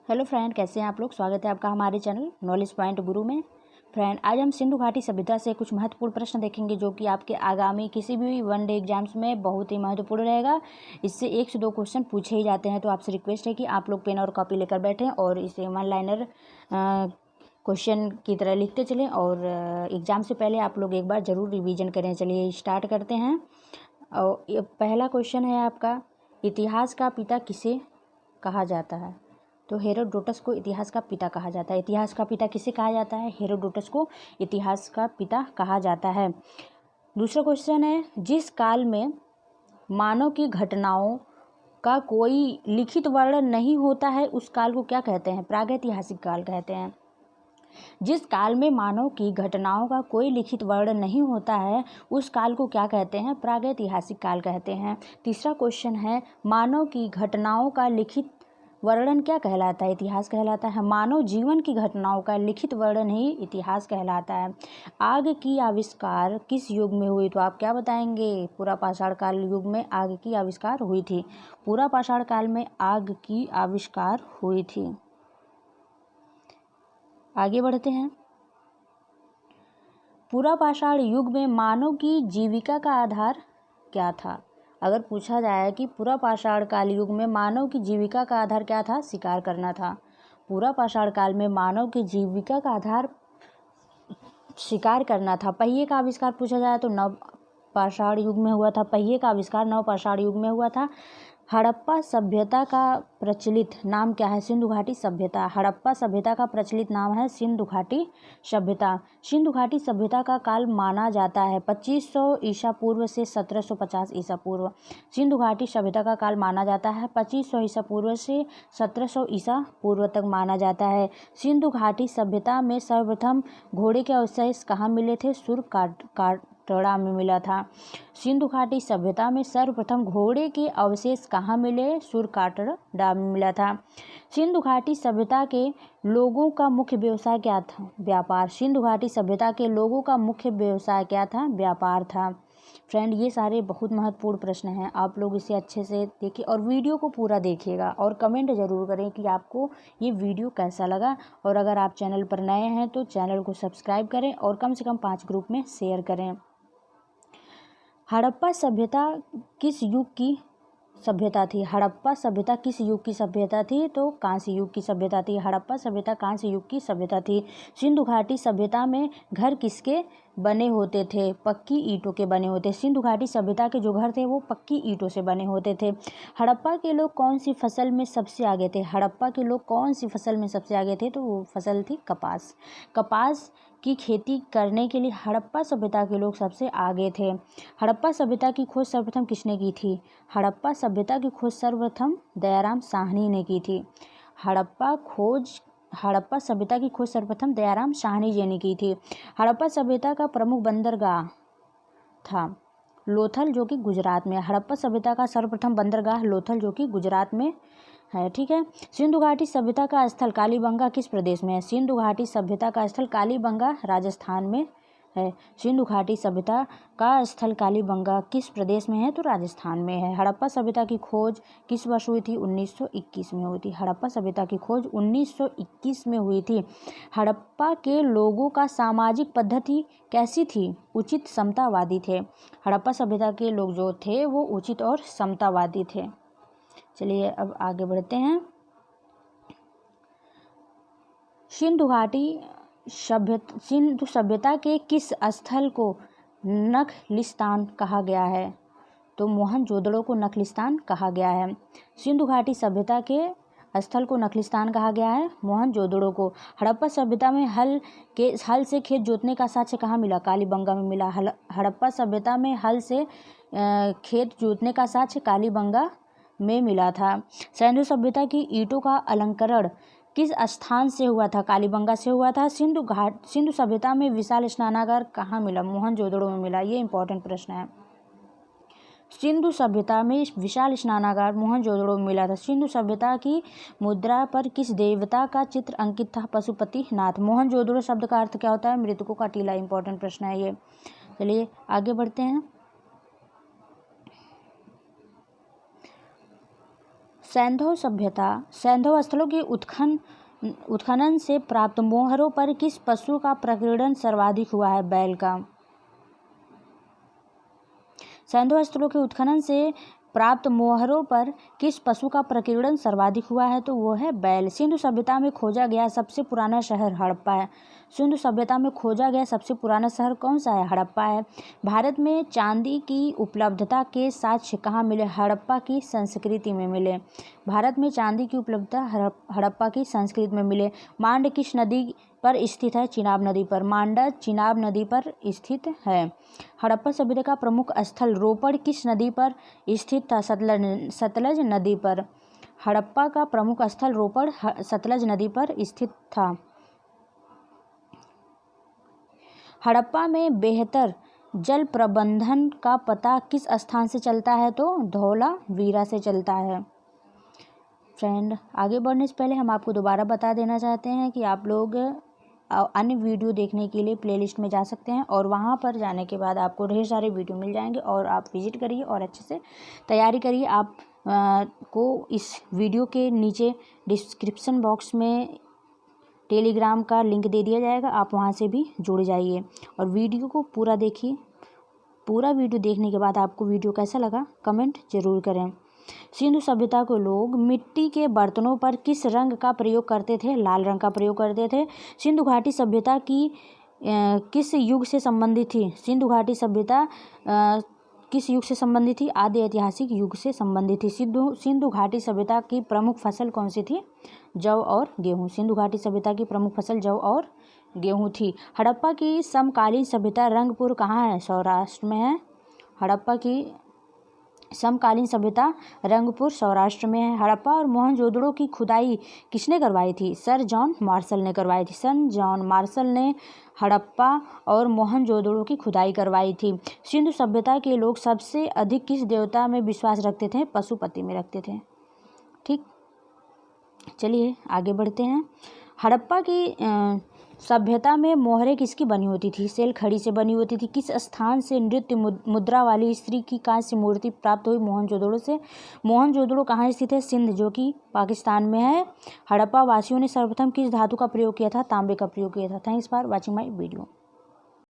Hello friend, कैसे हैं आप लोग। स्वागत है आपका हमारे चैनल नॉलेज पॉइंट गुरु में। फ्रेंड, आज हम सिंधु घाटी सभ्यता से कुछ महत्वपूर्ण प्रश्न देखेंगे जो कि आपके आगामी किसी भी वनडे एग्जाम्स में बहुत ही महत्वपूर्ण रहेगा। इससे 1 से 2 क्वेश्चन पूछे ही जाते हैं, तो आपसे रिक्वेस्ट है कि आप लोग पेन और कॉपी लेकर बैठें और इसे वन लाइनर क्वेश्चन की तरह लिखते चलें और एग्ज़ाम से पहले आप लोग एक बार ज़रूर रिवीजन करें। चलिए स्टार्ट करते हैं। और ये पहला क्वेश्चन है आपका, इतिहास का पिता किसे कहा जाता है। तो हेरोडोटस को इतिहास का पिता कहा जाता है। इतिहास का पिता किसे कहा जाता है? हेरोडोटस को इतिहास का पिता कहा जाता है। दूसरा क्वेश्चन है, जिस काल में मानव की घटनाओं का कोई लिखित वर्णन नहीं होता है उस काल को क्या कहते हैं? प्रागैतिहासिक काल कहते हैं। जिस काल में मानव की घटनाओं का कोई लिखित वर्णन नहीं होता है उस काल को क्या कहते हैं? प्रागैतिहासिक काल कहते हैं। तीसरा क्वेश्चन है, मानव की घटनाओं का लिखित वर्णन क्या कहलाता है? इतिहास कहलाता है। मानव जीवन की घटनाओं का लिखित वर्णन ही इतिहास कहलाता है। आग की आविष्कार किस युग में हुई? तो आप क्या बताएंगे? पूरा पाषाण काल युग में आग की आविष्कार हुई थी। पूरा पाषाण काल में आग की आविष्कार हुई थी। आगे बढ़ते हैं। पूरा पाषाण युग में मानव की जीविका का आधार क्या था? अगर पूछा जाए कि पूरा पाषाण काल युग में मानव की जीविका का आधार क्या था? शिकार करना था। पूरा पाषाण काल में मानव की जीविका का आधार शिकार करना था। पहिए का आविष्कार पूछा जाए तो नव पाषाण युग में हुआ था। पहिए का आविष्कार नव पाषाण युग में हुआ था। हड़प्पा सभ्यता का प्रचलित नाम क्या है? सिंधु घाटी सभ्यता। हड़प्पा सभ्यता का प्रचलित नाम है सिंधु घाटी सभ्यता। सिंधु घाटी सभ्यता का काल माना जाता है 2500 ईसा पूर्व से 1750 ईसा पूर्व। सिंधु घाटी सभ्यता का काल माना जाता है 2500 ईसा पूर्व से 1700 ईसा पूर्व तक माना जाता है। सिंधु घाटी सभ्यता में सर्वप्रथम घोड़े के अवशेष कहाँ मिले थे? सुरकाटड़ा में मिला था। सिंधु घाटी सभ्यता में सर्वप्रथम घोड़े के अवशेष कहाँ मिले? सुरकाटड़ा में मिला था। सिंधु घाटी सभ्यता के लोगों का मुख्य व्यवसाय क्या था? व्यापार। सिंधु घाटी सभ्यता के लोगों का मुख्य व्यवसाय क्या था? व्यापार था। फ्रेंड, ये सारे बहुत महत्वपूर्ण प्रश्न हैं। आप लोग इसे अच्छे से देखिए और वीडियो को पूरा देखिएगा और कमेंट ज़रूर करें कि आपको ये वीडियो कैसा लगा। और अगर आप चैनल पर नए हैं तो चैनल को सब्सक्राइब करें और कम से कम 5 ग्रुप में शेयर करें। हड़प्पा सभ्यता किस युग की सभ्यता थी? हड़प्पा सभ्यता किस युग की सभ्यता थी? तो कांस्य युग की सभ्यता थी। हड़प्पा सभ्यता कांस्य युग की सभ्यता थी। सिंधु घाटी सभ्यता में घर किसके बने होते थे? पक्की ईंटों के बने होते। सिंधु घाटी सभ्यता के जो घर थे वो पक्की ईंटों से बने होते थे। हड़प्पा के लोग कौन सी फसल में सबसे आगे थे? हड़प्पा के लोग कौन सी फसल में सबसे आगे थे? तो वो फसल थी कपास। कपास की खेती करने के लिए हड़प्पा सभ्यता के लोग सबसे आगे थे। हड़प्पा सभ्यता की खोज सर्वप्रथम किसने की थी? हड़प्पा सभ्यता की खोज सर्वप्रथम दयाराम साहनी ने की थी। हड़प्पा सभ्यता की खोज सर्वप्रथम दयाराम साहनी जी ने की थी। हड़प्पा सभ्यता का प्रमुख बंदरगाह था लोथल, जो कि गुजरात में। हड़प्पा सभ्यता का सर्वप्रथम बंदरगाह लोथल, जो कि गुजरात में है। ठीक है। सिंधु घाटी सभ्यता का स्थल कालीबंगा किस प्रदेश में है? सिंधु घाटी सभ्यता का स्थल कालीबंगा राजस्थान में है। सिंधु घाटी सभ्यता का स्थल कालीबंगा किस प्रदेश में है? तो राजस्थान में है। हड़प्पा सभ्यता की खोज किस वर्ष हुई थी? 1921 में हुई थी। हड़प्पा सभ्यता की खोज 1921 में हुई थी। हड़प्पा के लोगों का सामाजिक पद्धति कैसी थी? उचित समतावादी थे। हड़प्पा सभ्यता के लोग जो थे वो उचित और समतावादी थे। चलिए अब आगे बढ़ते हैं। सिंधु सभ्यता के किस स्थल को नखलिस्तान कहा गया है? तो मोहनजोदड़ो को नखलिस्तान कहा गया है। सिंधु घाटी सभ्यता के स्थल को नखलिस्तान कहा गया है, मोहनजोदड़ो को। हड़प्पा सभ्यता में हल से खेत जोतने का साक्ष्य कहाँ मिला? कालीबंगा में मिला। हड़प्पा सभ्यता में हल से खेत जोतने का साक्ष्य कालीबंगा में मिला था। सिंधु सभ्यता की ईंटों का अलंकरण किस स्थान से हुआ था? कालीबंगा से हुआ था। सिंधु सभ्यता में विशाल स्नानागार कहाँ मिला? मोहनजोदड़ो में मिला। ये इंपॉर्टेंट प्रश्न है। सिंधु सभ्यता में विशाल स्नानागार मोहनजोदड़ो में मिला था। सिंधु सभ्यता की मुद्रा पर किस देवता का चित्र अंकित था? पशुपति नाथ। मोहनजोदड़ो शब्द का अर्थ क्या होता है? मृतकों का टीला। इंपॉर्टेंट प्रश्न है ये। चलिए आगे बढ़ते हैं। सैंधव सभ्यता। सैंधव स्थलों के उत्खनन से प्राप्त मोहरों पर किस पशु का प्रकीर्णन सर्वाधिक हुआ है? बैल का। सैंधव स्थलों के उत्खनन से प्राप्त मोहरों पर किस पशु का प्रकीर्णन सर्वाधिक हुआ है? तो वो है बैल। सिंधु सभ्यता में खोजा गया सबसे पुराना शहर हड़प्पा है। सिंधु सभ्यता में खोजा गया सबसे पुराना शहर कौन सा है? हड़प्पा है। भारत में चांदी की उपलब्धता के साक्ष्य कहाँ मिले? हड़प्पा की संस्कृति में मिले। भारत में चांदी की उपलब्धता हड़प्पा की संस्कृति में मिले। मांड किस नदी पर स्थित है? चिनाब नदी पर। मांडा चिनाब नदी पर स्थित है। हड़प्पा सभ्यता का प्रमुख स्थल रोपड़ किस नदी पर स्थित था? सतलज नदी पर। हड़प्पा का प्रमुख स्थल रोपड़ सतलज नदी पर स्थित था। हड़प्पा में बेहतर जल प्रबंधन का पता किस स्थान से चलता है? तो धौलावीरा से चलता है। फ्रेंड, आगे बढ़ने से पहले हम आपको दोबारा बता देना चाहते हैं कि आप लोग अन्य वीडियो देखने के लिए प्लेलिस्ट में जा सकते हैं और वहां पर जाने के बाद आपको ढेर सारे वीडियो मिल जाएंगे और आप विजिट करिए और अच्छे से तैयारी करिए। आप को इस वीडियो के नीचे डिस्क्रिप्शन बॉक्स में टेलीग्राम का लिंक दे दिया जाएगा, आप वहां से भी जुड़ जाइए और वीडियो को पूरा देखिए। पूरा वीडियो देखने के बाद आपको वीडियो कैसा लगा कमेंट जरूर करें। सिंधु सभ्यता को लोग मिट्टी के बर्तनों पर किस रंग का प्रयोग करते थे? लाल रंग का प्रयोग करते थे। सिंधु घाटी सभ्यता की किस युग से संबंधित थी? सिंधु घाटी सभ्यता किस युग से संबंधित थी? आदि ऐतिहासिक युग से संबंधित थी। सिंधु घाटी सभ्यता की प्रमुख फसल कौन सी थी? जौ और गेहूँ। सिंधु घाटी सभ्यता की प्रमुख फसल जौ और गेहूँ थी। हड़प्पा की समकालीन सभ्यता रंगपुर कहाँ है? सौराष्ट्र में है। हड़प्पा की समकालीन सभ्यता रंगपुर सौराष्ट्र में है। हड़प्पा और मोहनजोदड़ो की खुदाई किसने करवाई थी? सर जॉन मार्शल ने करवाई थी। सर जॉन मार्शल ने हड़प्पा और मोहनजोदड़ो की खुदाई करवाई थी। सिंधु सभ्यता के लोग सबसे अधिक किस देवता में विश्वास रखते थे? पशुपति में रखते थे। ठीक, चलिए आगे बढ़ते हैं। हड़प्पा की सभ्यता में मोहरें किसकी बनी होती थी? सेल खड़ी से बनी होती थी। किस स्थान से नृत्य मुद्रा वाली स्त्री की कांस्य मूर्ति प्राप्त हुई? मोहनजोदड़ो से। मोहनजोदड़ो कहाँ स्थित है? सिंध, जो कि पाकिस्तान में है। हड़प्पा वासियों ने सर्वप्रथम किस धातु का प्रयोग किया था? तांबे का प्रयोग किया था। Thanks for watching my video.